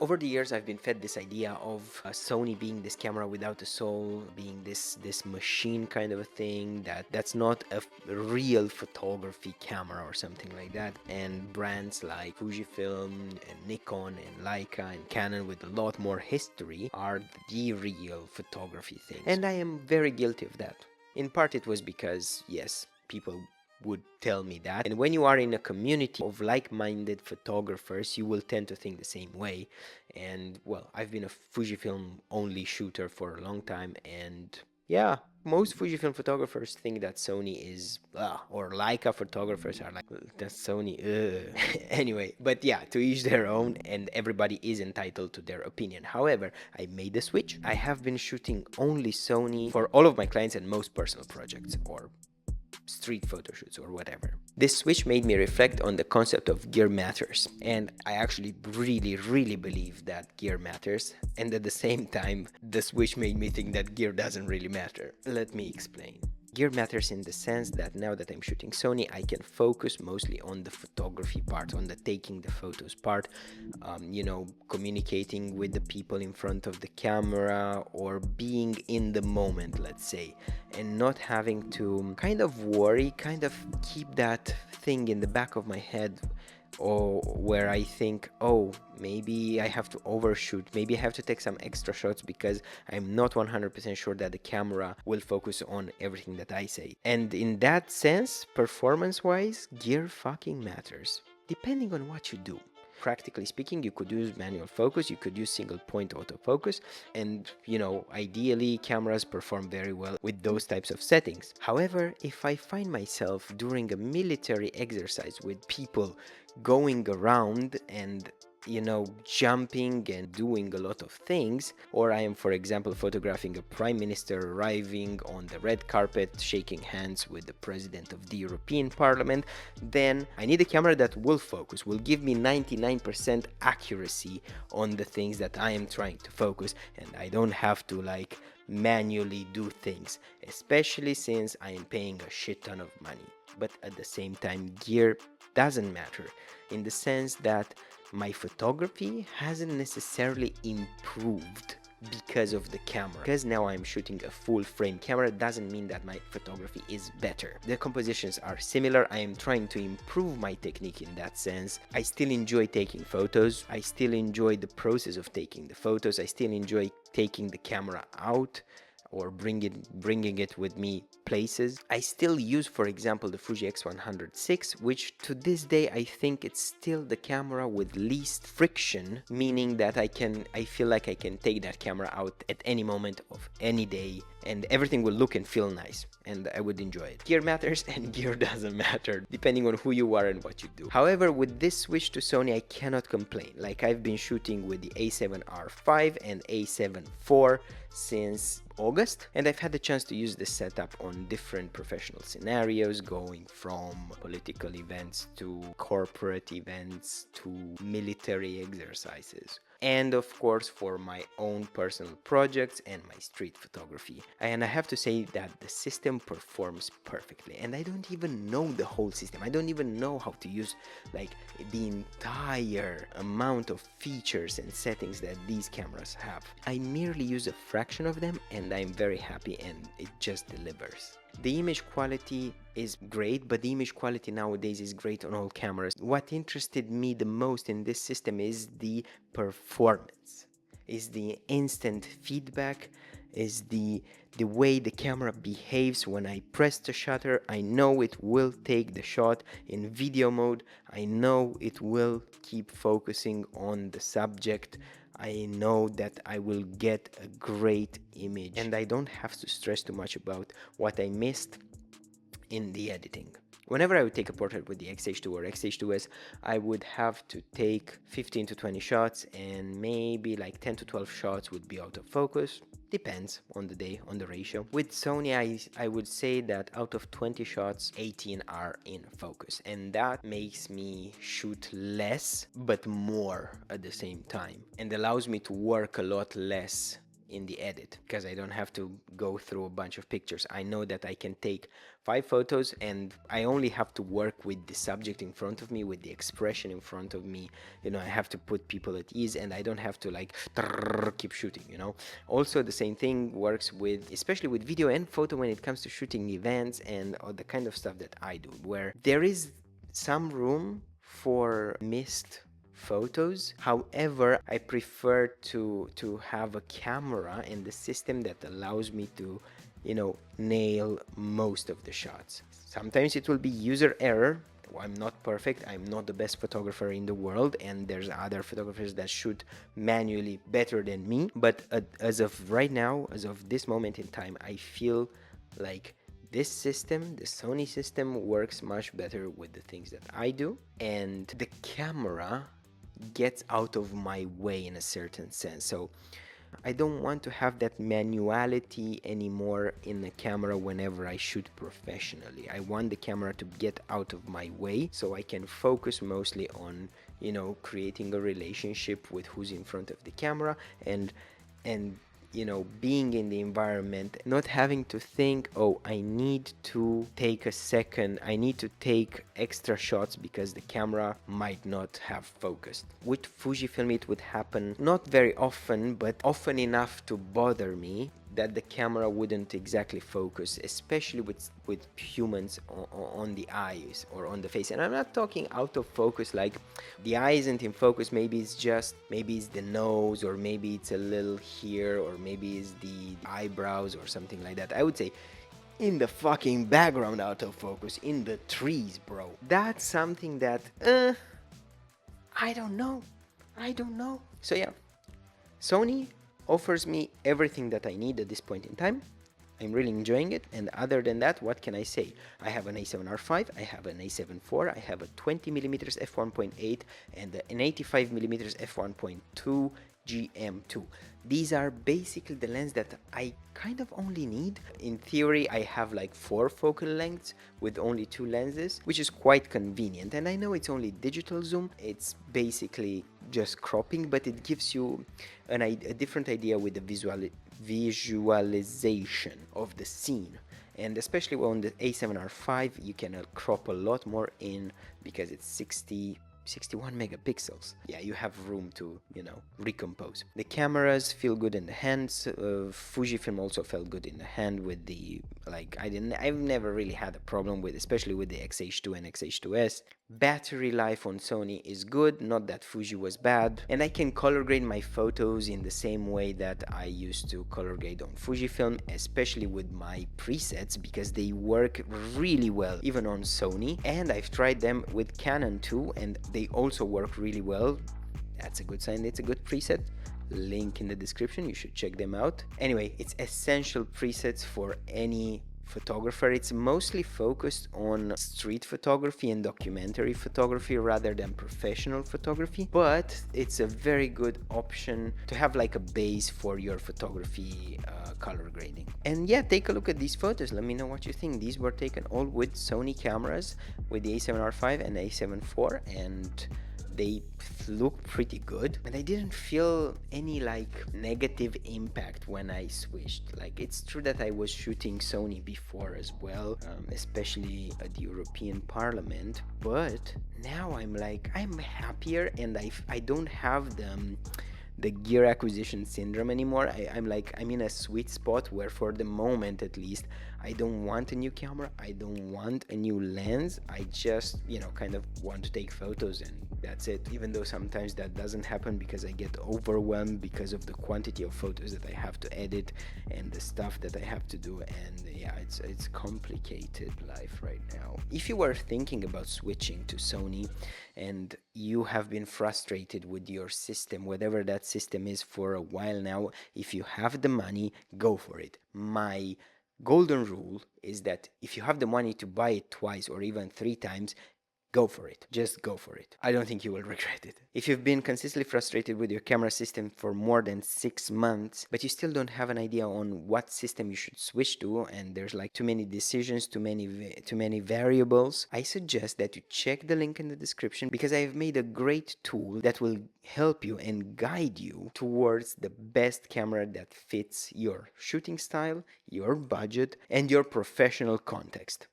Over the years, I've been fed this idea of Sony being this camera without a soul, being this machine kind of a thing that's not a real photography camera or something like that. And brands like Fujifilm and Nikon and Leica and Canon with a lot more history are the real photography things. And I am very guilty of that. In part, it was because, yes, people would tell me that. And when you are in a community of like-minded photographers, you will tend to think the same way. And well, I've been a Fujifilm only shooter for a long time, and yeah, most Fujifilm photographers think that Sony is, or Leica photographers are like, that's Sony, anyway, but yeah, to each their own, and everybody is entitled to their opinion. However, I made the switch. I have been shooting only Sony for all of my clients and most personal projects, or street photo shoots or whatever. This switch made me reflect on the concept of gear matters, and I actually really believe that gear matters, and at the same time the switch made me think that gear doesn't really matter. Let me explain. Gear matters in the sense that now that I'm shooting Sony, I can focus mostly on the photography part, on the taking the photos part, communicating with the people in front of the camera or being in the moment, let's say, and not having to kind of worry, kind of keep that thing in the back of my head, or where I think, oh, maybe I have to overshoot, maybe I have to take some extra shots because I'm not 100% sure that the camera will focus on everything that I say. And in that sense, performance-wise, gear fucking matters, depending on what you do. Practically speaking, you could use manual focus, you could use single point autofocus, and ideally cameras perform very well with those types of settings. However, if I find myself during a military exercise with people going around and jumping and doing a lot of things, or I am, for example, photographing a prime minister arriving on the red carpet, shaking hands with the president of the European Parliament, then I need a camera that will focus, will give me 99% accuracy on the things that I am trying to focus, and I don't have to manually do things, especially since I am paying a shit ton of money. But at the same time, gear doesn't matter, in the sense that my photography hasn't necessarily improved because of the camera. Because now I'm shooting a full frame camera doesn't mean that my photography is better. The compositions are similar. I am trying to improve my technique in that sense. I still enjoy taking photos. I still enjoy the process of taking the photos. I still enjoy taking the camera out or bringing it with me places. I still use, for example, the Fuji X100VI, which to this day I think it's still the camera with least friction, meaning that I feel like I can take that camera out at any moment of any day and everything will look and feel nice and I would enjoy it. Gear matters and gear doesn't matter, depending on who you are and what you do. However, with this switch to Sony, I cannot complain. Like, I've been shooting with the A7R5 and A7 IV since August, and I've had the chance to use this setup on different professional scenarios, going from political events to corporate events to military exercises, and of course for my own personal projects and my street photography. And I have to say that the system performs perfectly, and I don't even know the whole system. I don't even know how to use the entire amount of features and settings that these cameras have. I merely use a fraction of them and I'm very happy, and it just delivers. The image quality is great, but the image quality nowadays is great on all cameras. What interested me the most in this system is the performance, is the instant feedback, is the way the camera behaves when I press the shutter. I know it will take the shot in video mode. I know it will keep focusing on the subject. I know that I will get a great image, and I don't have to stress too much about what I missed in the editing. Whenever I would take a portrait with the X-H2 or X-H2S, I would have to take 15 to 20 shots, and maybe 10 to 12 shots would be out of focus. Depends on the day, on the ratio. With Sony, I would say that out of 20 shots, 18 are in focus, and that makes me shoot less but more at the same time, and allows me to work a lot less in the edit, because I don't have to go through a bunch of pictures. I know that I can take 5 photos and I only have to work with the subject in front of me, with the expression in front of me. I have to put people at ease, and I don't have to like keep shooting. Also, the same thing works with, especially with video and photo, when it comes to shooting events and all the kind of stuff that I do, where there is some room for missed photos. However, I prefer to have a camera and the system that allows me to, nail most of the shots. Sometimes it will be user error. I'm not perfect. I'm not the best photographer in the world, and there's other photographers that shoot manually better than me. But as of right now, as of this moment in time, I feel like this system, the Sony system, works much better with the things that I do, and the camera gets out of my way in a certain sense. So I don't want to have that manuality anymore in the camera whenever I shoot professionally. I want the camera to get out of my way so I can focus mostly on, creating a relationship with who's in front of the camera, and being in the environment, not having to think, oh, I need to take a second, I need to take extra shots because the camera might not have focused. With Fujifilm, it would happen not very often, but often enough to bother me that the camera wouldn't exactly focus, especially with humans on the eyes or on the face. And I'm not talking out of focus, like the eye isn't in focus, maybe it's the nose, or maybe it's a little here, or maybe it's the eyebrows or something like that. I would say in the fucking background out of focus, in the trees, bro. That's something that I don't know. So yeah, Sony offers me everything that I need at this point in time. I'm really enjoying it, and other than that, what can I say? I have an A7R5, I have an A7 IV, I have a 20mm f1.8 and an 85mm f1.2 GM2. These are basically the lens that I kind of only need. In theory, I have like 4 focal lengths with only 2 lenses, which is quite convenient. And I know it's only digital zoom, it's basically just cropping, but it gives you a different idea with the visualization of the scene. And especially on the A7R5, you can crop a lot more in, because it's 61 megapixels. Yeah, you have room to, recompose. The cameras feel good in the hands. Fujifilm also felt good in the hand with the, I've never really had a problem with, especially with the X-H2 and X-H2S. Battery life on Sony is good, not that Fuji was bad. And I can color grade my photos in the same way that I used to color grade on Fujifilm, especially with my presets, because they work really well even on Sony. And I've tried them with Canon too, and they also work really well. That's a good sign, it's a good preset. Link in the description, you should check them out. Anyway, it's essential presets for any photographer. It's mostly focused on street photography and documentary photography rather than professional photography, but it's a very good option to have like a base for your photography color grading. And yeah, take a look at these photos, let me know what you think. These were taken all with Sony cameras, with the A7R5 and A7 IV, and they look pretty good, and I didn't feel any negative impact when I switched. It's true that I was shooting Sony before as well, especially at the European Parliament, but now I'm happier, and I don't have the gear acquisition syndrome anymore. I'm in a sweet spot where, for the moment at least, I don't want a new camera, I don't want a new lens. I just kind of want to take photos, and that's it. Even though sometimes that doesn't happen because I get overwhelmed because of the quantity of photos that I have to edit and the stuff that I have to do. And yeah, it's complicated life right now. If you are thinking about switching to Sony and you have been frustrated with your system, whatever that system is, for a while now, if you have the money, go for it. My golden rule is that if you have the money to buy it twice or even 3 times, go for it. Just go for it. I don't think you will regret it. If you've been consistently frustrated with your camera system for more than 6 months, but you still don't have an idea on what system you should switch to, and there's like too many decisions, too many variables, I suggest that you check the link in the description, because I have made a great tool that will help you and guide you towards the best camera that fits your shooting style, your budget, and your professional context.